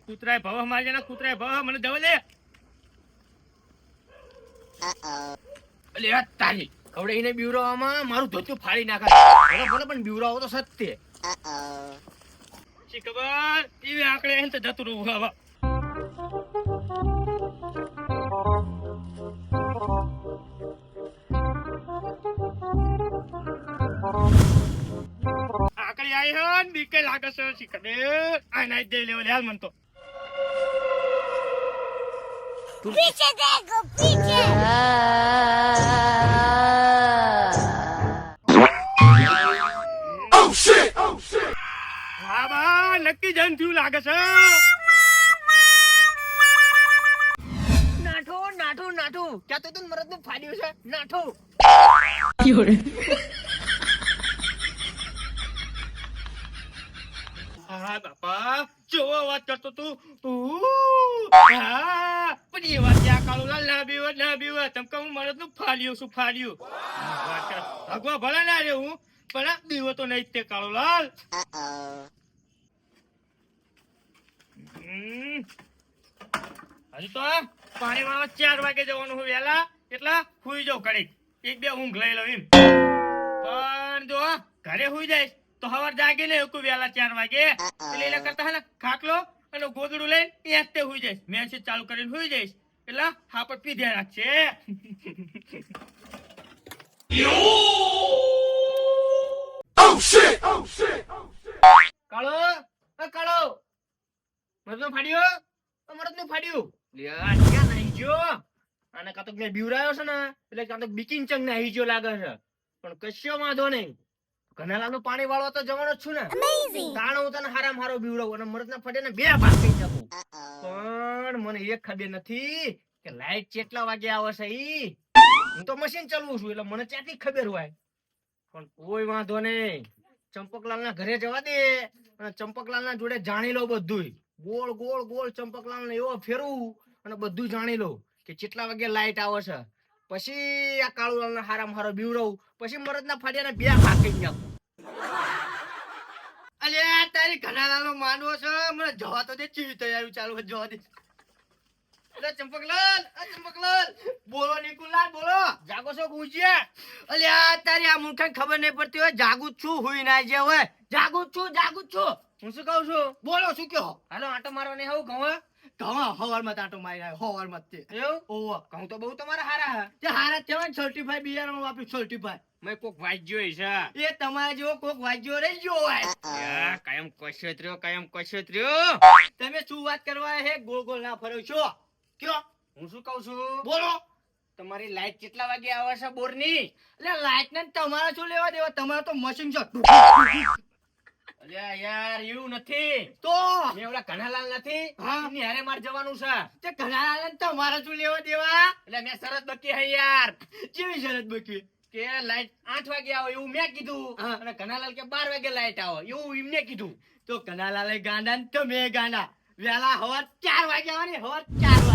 કૂતરાય ભવ મારી ને કૂતરાય ભવ મને દવા દે. અલે આ તારી કવડે બીવરાવામાં મારું ધોતું ફાડી નાખે. બોલો પણ બીવરાવો તો સત્ય. શી ખબર એવી આંકડે એને તો જતું રહું હવે. આકડી આવી હે ને બીકે લાગે છે શી ખબર આ નાઈ દે લેવલ હાલ મન તો. पीछे देखो पीछे oh shit હા બા નક્કી જન થયું લાગે છે. નાઠો નાઠો નાઠો ક્યાં તો તને મરદ નું ફાડ્યું છે નાઠો. હા બાપા જોવો વાત કરતો તું. હા પણ એ વાત ત્યાં કાળુલાલ ના બીવ તમ કે હું મરદ નું ફાડ્યું શું ફાડ્યું. ભગવા ભલા ના રે હું પણ બીવો તો નહીં તે કાળુલાલ. હજી તો પાણી વાળવા 4 વાગે જવાનું હોય વેલા એટલા હુઈ જાવ ઘડીક 1-2 ઊંઘ લઈ લઉં એમ. પણ જો ઘરે હુઈ જાય તો સવાર જાગી ને કોઈ વેલા 4 વાગે એટલે એના કરતા હે ને ખાટલો અને ગોદડું લઈને ત્યાં તે હુઈ જાય. મેસેજ ચાલુ કરીને હુઈ જઈશ એટલે હાપટ પીધે રાખશે. કાળો કાળો મરદનો ફાડ્યો મરદનો ફાડ્યું ક્યાં નાહી ગયો. અને કાં તો મેં બીવરાયો છે ને એટલે કાં તો બીકિંગ ચંગ નાહી ગયો લાગે છે. પણ કશો વાંધો નહીં ઘનાલાલનું પાણી વાળવા તો જવાનો જ છું ને. તાણ હું તને હારામ હારો બીવડાવું અને મરદના ફાડે ને 2 ભાગ થઈ શકું. પણ મને એક ખબર નથી કે લાઈટ કેટલા વાગે આવે છે. ઈ હું તો મશીન ચલાવું છું એટલે મને ક્યાંથી ખબર હોય. પણ કોઈ વાંધો નહીં ચંપકલાલ ના ઘરે જવા દે અને ચંપકલાલ ના જોડે જાણી લો બધું. ગોળ ગોળ ગોળ ચંપકલાલ ને એવો ફેરવું અને બધું જાણી લો કે કેટલા વાગે લાઈટ આવે છે. પછી આ કાળુલાલ ના હારામ હારો બીવડાવું પછી મરદ ના ફાડ્યા ને 2 ભાગ કરી નાખું. અલે તારી ઘનાલાલ નો માનવો છે મને જવા તો દે. ચીવી તૈયારી ચાલુ જવા દે. અલે ચંપકલાલ બોલો નિકુલાલ બોલો જાગો છો ગુજિયા. અલે આ તારી આ મુઠાને ખબર નહીં પડતી હોય જાગું છું હુઈ ના જે હોય. જાગું છું હું શું કહું છું બોલો શું કહો. હાલો આટો મારવા નહીં આવું ઘઉં હવારમાં આટો મારી આવ્યો હવારમાં તે એવું ઓહો ઘઉં તો બહુ તમારા હારા હે તે હારા કેવાય સર્ટિફાઈ બિયારણ વાપરી સર્ટિફાઈ. મેં કોક વાજ્યો છે એ તમારા જેવો કોક વાજ્યો રહી ગયો હોય. કાયમ કશેત્ર્યો તમે શું વાત કરવા હે ગોળ ગોળ ના ફરો છો. કયો હું શું કહું છું બોલો. તમારી લાઈટ કેટલા વાગે આવે છે બોરની. એટલે લાઈટ ને તમારા શું લેવા દેવા તમારા તો મશીન છે. અલ્યા યાર એવું નથી તો મેં ઓલા ઘનાલાલ નથી એની હારે માર જવાનું છે. તે ઘનાલાલ ને તમારા શું લેવા દેવા. એટલે મેં શરત બકી હે યાર. કેવી શરત બકી કે લાઈટ 8 વાગે આવે એવું મેં કીધું અને ઘનાલાલ કે 12 વાગે લાઈટ આવે એવું એમને કીધું. તો ઘનાલાલે ગાંડા ને તમે ગાંડા વેલા હવાર 4 વાગે આવવાની 4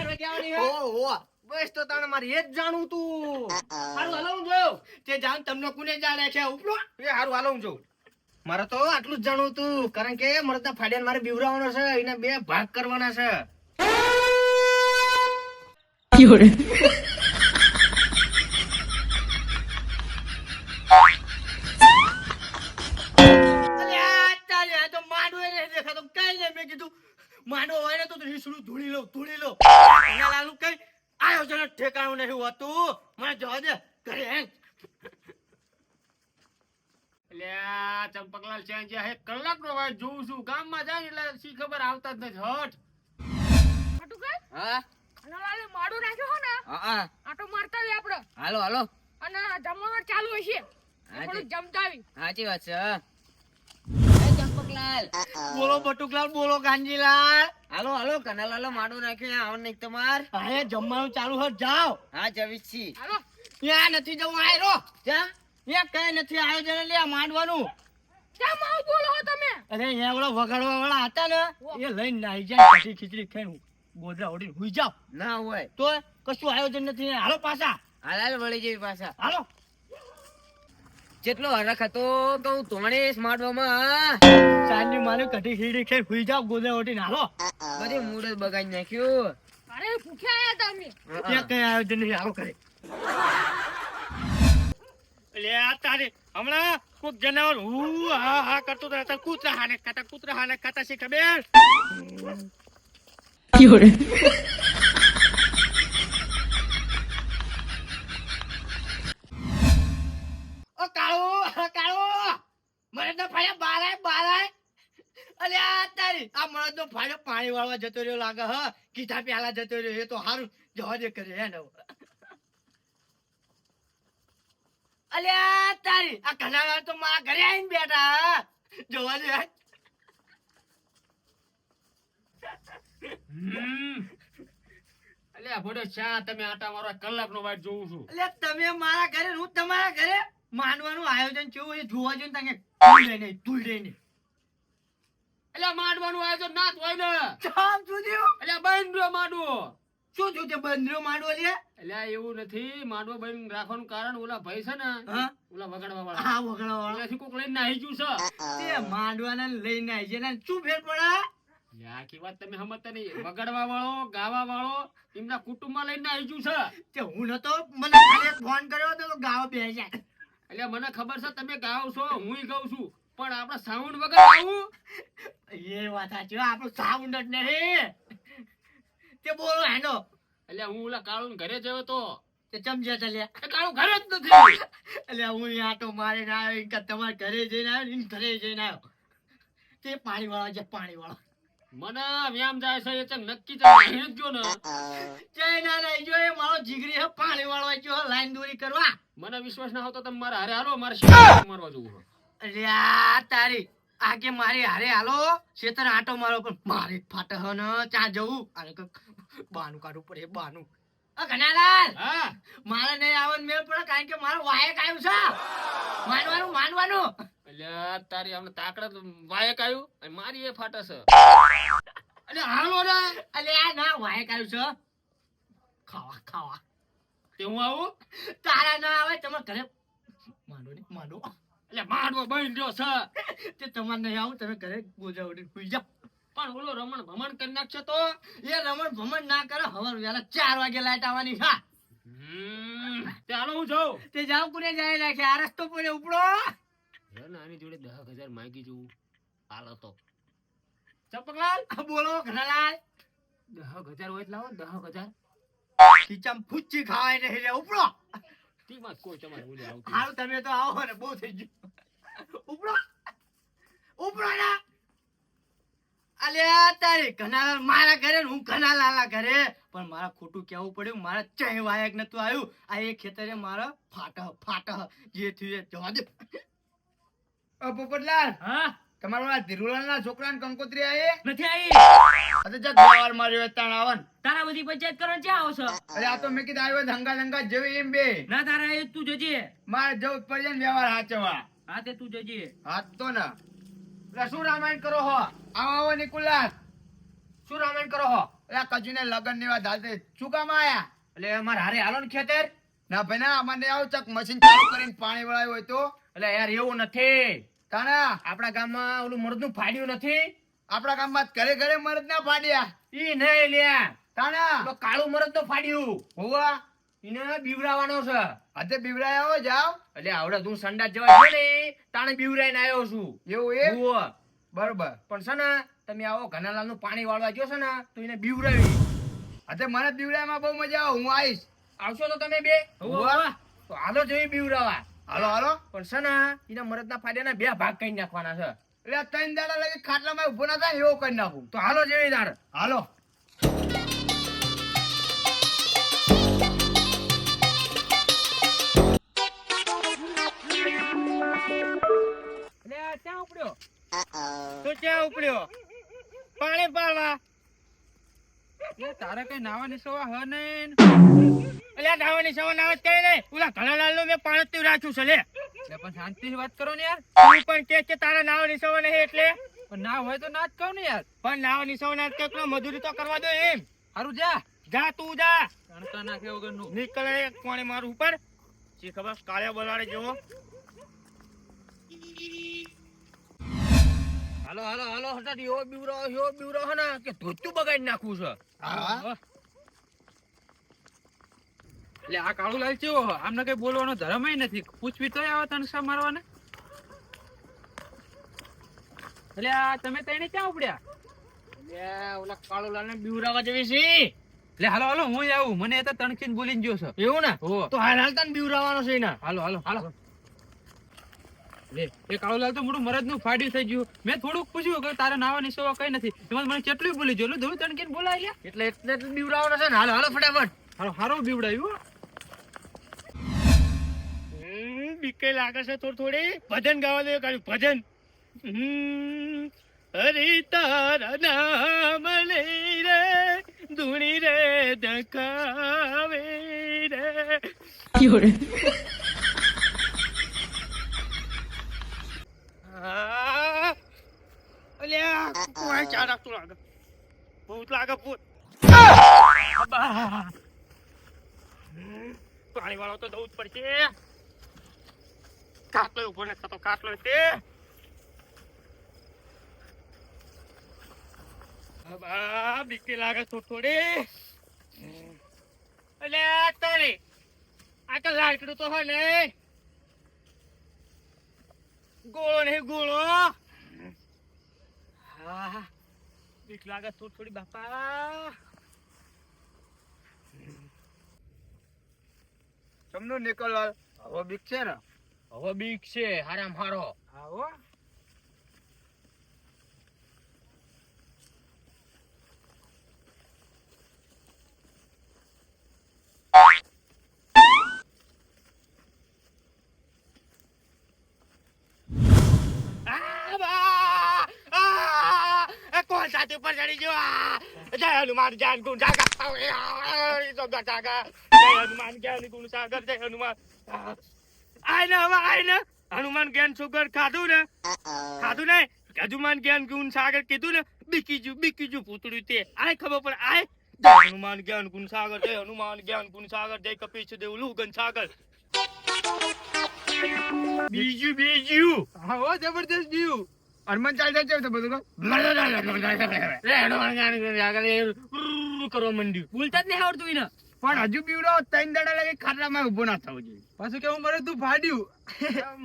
વાગે આવવાની. ઓહો બસ તો તને મારે એ જ જાણવું તું. હારું હાલો હું જોઉં તે જાણ તમને કોને જાણે છે ઉપરો એ હારું હાલો હું જોઉં. મારે તો આટલું જ જાણવું તું કારણ કે મરદના ફાડ્યાને મારે બીવરાવાનો છે એને 2 ભાગ કરવાના છે. માંડો હોય ને તો ધૂળી લો ઘનાલાલનું કઈ આયોજન ઠેકાણું નહીં હોતું. મને જવા દે ઘરે હે. અલ્યા ચંપકલાલ છે હે કલાકનો વાર જોઉં છું ગામમાં જાય એટલે શી ખબર આવતા જ નથી. હટ હા ઘનાલાલે માડો નાખ્યો હો ને હા આટો મારતા લે આપણે. હાલો અને જમવાનું ચાલુ હશે થોડું જમતાવી. સાચી વાત છે. ચંપકલાલ બોલો બટુકલાલ બોલો કાંજીલાલ. હાલો ઘનાલાલ માડો નાખ્યો આવ નહીં તમાર. હા જમવાનું ચાલુ હટ જાઓ. હા જવી છી. હાલો ત્યાં નથી જવું આયરો જા એ કઈ નથી આયોજન લે માંડવાનું. કેમ આવું બોલો તમે. અરે અહીંયા ઓલા વગાડવા વાળા હતા ને એ લઈને નાઈ જાય પછી ખીચડી ખાઈને ગોદરા ઓડીને હુઈ જાવ. ના હોય તો કશું આયોજન નથી. હાલો પાછા હાલ વળી જઈ પાછા હાલો. જેટલો હરખ હતો તો હું તોણે સ્માર્ટવામાં ચાંદની માને કઢી ખીડી ખાઈ હુઈ જાવ ગોદે ઓટી નાલો બધી મૂડ જ બગાડી નાખ્યું. અરે ભૂખ્યા આયા તમે ત્યાં કઈ આયોજન નહીં આવું કરે એટલે આ તારે હમણાં કોક જનાવર હું હા હા કરતો તો હતા કૂતરા હાને ખાતા છે ખબર ઓ કાળો મને તો ફાડ્યા બારાય અલે આ તારી આ મને તો ફાડ્યો પાણી વાળવા જતો રહ્યો લાગે હ કીધા પ્યાલા જતો રહ્યો એ તો હારું જવા દે કરે હે ને અલ્યા તારી આ ઘણા તો મારા ઘરે આવીને બેઠા જોવા દે અલ્યા ભોડો શા તમે આટા મારો કલાકનો વાટ જોઉં છું. એટલે તમે મારા ઘરે હું તમારા ઘરે માનવાનું આયોજન કેવું એ જોવા જોઈએ ને તુલડે ને અલ્યા માંડવાનું આયોજન ના જ હોય ને. ચામ શું થયું અલ્યા બંધ માંડવો. શું થયું તે બંદરો માંડવો લે અલ્યા એવું નથી, માંડવો બંધ રાખવાનું કારણ ઓલા ભાઈ છે ને હા ઓલા વગાડવા વાળા હા વગડા વાળા એનાથી કોક લઈને નાહી ગયું છે. તે માંડવાને લઈને આવી છે ને શું ફેર પડા અલ્યા આખી વાત તમે સમજતા નહીં. વગાડવા વાળો ગાવા વાળો એમના કુટુંબમાં લઈને નાહી ગયું છે. તે હું નતો મને ખાલી ફોન કર્યો તો ગાવ બે જાય અલ્યા મને ખબર છે તમે ગાવ છો હુંય ગાઉં છું પણ આપણે સાઉન્ડ વગર ગાવું. એ વાત સાચી આપણું સાઉન્ડ જ નહીં તે બોલો હેનો અલ્યા હું ઓલા કાળું ઘરે જયો તો તે ચમજ્યા ચાલ્યા એ કાળું ઘરે જ નથી. એટલે હું આટો મારીને આવ્યો કે તમારા ઘરે જઈને આવ્યો ને ઘરે જઈને આવ્યો તે પાણી વાળા છે પાણી વાળા મને વ્યાયામ જાય છે એ ચક નક્કી જ નહીં જ જો ને. ચાઇના નહીં જો એ મારો જીગરી હે પાણી વાળવા જો લાઈન દોરી કરવા મને વિશ્વાસ ના હોતો તમે મારા હારે હાલો મારે શેતાન મારવા જવું છે. અરે આ તારી આગે મારી હારે હાલો શેતર આટો મારો પણ મારે ફાટે હ ને ત્યાં જવું અને બાનું કાઢવું પડે બાનું ઘનાલાલ હા મારે નહીં આવવાનું મેળ પડે કારણ કે મારો વાયક આવ્યું છે માનવાનું અલ્યા તારી આમને તાકડા વાયક આવ્યું અને મારી એ ફાટે છે. અલે હાલો ને અલે આ ના વાયક આવ્યું છે ખાવા તે હું આવું તારા ના આવે તમે ઘરે માંડો એટલે માંડવો બની ગયો છે તે તમારે નહીં આવું તમે ઘરે ગોજા ઉડીને સુઈ જાઓ પણ ઓલો રમણ ભમણ કરી નાખશે તો. એ રમણ ભમણ ના કરે હવાર વેલા 4 વાગે લાઈટ આવવાની છે તે હાલો હું જાઉં. તે જાવ કોને જાય રાખે આ રસ્તો પડે ઉપડો આની જોડે 10,000 માંગી જવું હાલ હતો. ચંપકલાલ બોલો ઘનાલાલ 10,000 હોય લાવો 10,000 ખીચામ ફૂચી ખાવાય નહીં રે ઉપડો ટીમાં કોઈ તમારે ઓલે આવતું હારું તમે તો આવો ને બહુ થઈ ગયું ઉપડો ના અલ્યા તારી ઘનાલાલ મારા ઘરે ને હું ઘનાલાલા ઘરે પણ મારા ખોટું કેવું પડ્યું મારા ચય વાયક નતું આવ્યું આ એક ખેતરે મારા ફાટ જે થયું એ જવા દે પોપટલાલ હા તમારો આ ધીરુલાલના છોકરાને કંકોત્રી આવી નથી આવી. અરે જગ વ્યવહાર માર્યો તાણ આવન તારા બધી પંચાયત કરવા ક્યાં આવો છો? અરે આ તો મેં કીધું આવ્યો ધંગા જેવી એમ બે ના તારા એ તું જજે. મારે જવું જ પડશે ને વ્યવહાર હાચવા હા તે તું જજે. હાથ તો ના એટલે શું રામાયણ કરો હો આવો નિકુલાસ શું રામાયણ કરો હો એટલે કજુને લગન ની વાત હાલતે શું કામ આયા એટલે અમારે હારે હાલો ને ખેતર ના ભાઈ ના અમારે આવું ચક મશીન ચાલુ કરીને પાણી વળાયું હોય તો એટલે યાર એવું નથી તાના આપણા ગામમાં ઓલું મરદનું ફાડ્યું નથી આપણા ગામમાં ઘરે ઘરે મરદ ના ફાડ્યા ઈ નહીં લ્યા તાના તો કાળું મરદ નું ફાડ્યું હોવા ઈને બીવરાવાનો છે આજે બીવરાય આવો જાવ એટલે આવડે તું સંડાસ જવા ગયો ને તાણે બીવરાઈને આવ્યો છું એવું એ હોવા બરોબર પણ છે ને તમે આવો ઘનાલાલ નું પાણી વાળવા ગયો છે ને તો એને બીવરાવી આજે મને બીવરાયમાં બહુ મજા આવે હું આવીશ આવશો તો તમે બે હોવા તો હાલો જઈ બીવરાવા હાલો પણ છે ને એના મરદના ફાડ્યાના 2 ભાગ કરી નાખવાના છે એટલે 3 દાડા લગી ખાટલામાં ઉભો ના થાય એવો કરી નાખું તો હાલો જેવી દાડ હાલો પાણી પાડવા તારે કઈ નાવાની સવા હ નહીં એટલે નાવાની સવા નાવા કઈ નહીં ઓલા ઘણાલાલ નું મેં પાણી પીવ રાખ્યું છે લે પણ શાંતિથી વાત કરો ને યાર તું પણ કે તારા નાવાની સવા નહીં એટલે પણ ના હોય તો ના જ કહું ને યાર પણ નાવાની સવા ના કેટલો મજૂરી તો કરવા દો એમ હારું જા તું જા કણકા નાખે વગર નું નીકળે કોણે મારું ઉપર શી ખબર કાળિયા બોલાડે જેવો હાલો હાલો હાલો હટાટ એવો બીવરો હે ને કે ધોતું બગાડી નાખવું છે. હા. એટલે આ કાળુલાલ કેવો હે? આમને કઈ બોલવાનો ધર્મ નથી. પૂછવી તોય આવે તણસા મારવાને. એટલે આ તમે તઈને ક્યાં ઉપડ્યા? લે ઓલા કાળુલાલને બીવરાવા જેવી છે. એટલે હાલો હાલો હું આવું. મને એ તો તણખીને બોલીને ગયો છે. એવું ને હો. તો હાલ તને બીવરાવાનો છે ને. હાલો હાલો હાલો. લે એ કાળુલાલ તો મોટું મરદનું ફાડ્યું થઈ ગયું. મેં થોડુંક પૂછ્યું કે તારા નાવાની સેવા કઈ નથી. એમાં મને કેટલું બોલી ગયો. ધોળું તણખીને બોલાય લ્યા. એટલે બીવરાવાનો છે ને. હાલો હાલો ફટાફટ. હાલો હારો બીવડાયું હો. બીકે લાગે છે થોડી ભજન ગાવા દે કાઢ્યું ભજન. હરે તારા નામ લઈ રે ધૂણી રે દખાવે રે. અલ્યા કોઈ ચા નાખતું લાગે. ભૂત લાગે ભૂત. પાણી વાળો તો દઉં જ પડશે. કાટલો ઉભો ને થતો કાટલો તે. બીકે લાગે થોડી. એટલે તારી આ તો લાકડું તો હોય ને ગોળો નહીં ગોળો. હા બીક લાગે થોડી બાપા. સમનો નિકોલાલ હવે બીક છે ને? હવે બીક છે હારામ હારો. આવો. કોણ સાથે ઉપર ચડી ગયો? જય હનુમાન જ્ઞાન ગુણ સાગર. જય હનુમાન જ્ઞાન ગુણ સાગર. જય હનુમાન. આય ને હવે આય ને. હનુમાન જ્ઞાન સુગર ખાધું ને હનુમાન જ્ઞાન ગુણ સાગર કીધું ને બીકીજું પૂતળ્યું તે આય ખબર પડે. આય જય હનુમાન જ્ઞાન ગુણ સાગર. જય હનુમાન જ્ઞાન ગુણ સાગર. જય કપીશ દેવ લુગન સાગર. બીજું આવો જબરદસ્ત જીવ. હનુમાન ચાલતા છે તો બધું કરવા માંડ્યું. બોલતા જ નહીં આવડતું એને. પણ હજુ બીવડો 3 દાડા લાગે ખાટલામાં ઉભો ના થવો જોઈએ. પાછું કેવું મરે તું ફાડ્યું.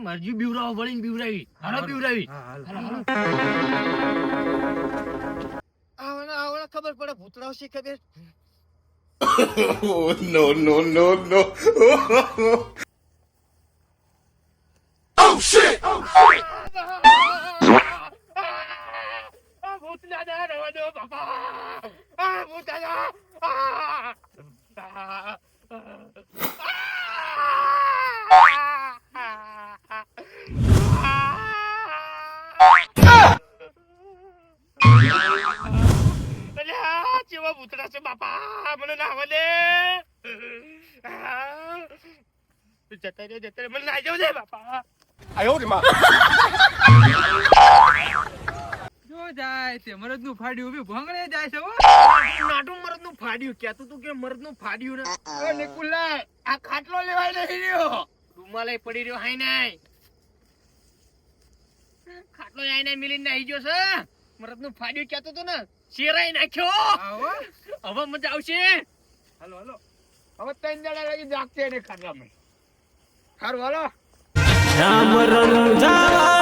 મરજી બીવરાવો વળીને બીવરાવી. હાલો બીવરાવી. આવડા ખબર પડે ભૂતરાવ છે ખબર. Oh, no, no, no, no. ભૂત દાદા રવા દો બાપા. ભૂત દાદા. કેવા ભૂતરા છે બાપા. મને નાવા દે. જતા રે મને નાઈ જવું દે બાપા. જો જાય તે મરદનું ફાડ્યું ઉભી ભોંગળે જાય છે હો. નાટું મરદનું ફાડ્યું કહેતું તું કે મરદનું ફાડ્યું ને. ઓ નિકુલાલ આ ખાટલો લેવાય નહીં રહ્યો. રૂમાલે પડી રહ્યો હાઈ નાઈ. ખાટલો આઈ નાઈ મિલીને નાઈ ગયો છે. મરદનું ફાડ્યું કહેતો તો ને શેરાઈ નાખ્યો. આવો. હવે મજા આવશે. હાલો હાલો. હવે 3 દાડા લાગી જાગતે ને ખાટલામાં. સારું હાલો. રામ રંજાવા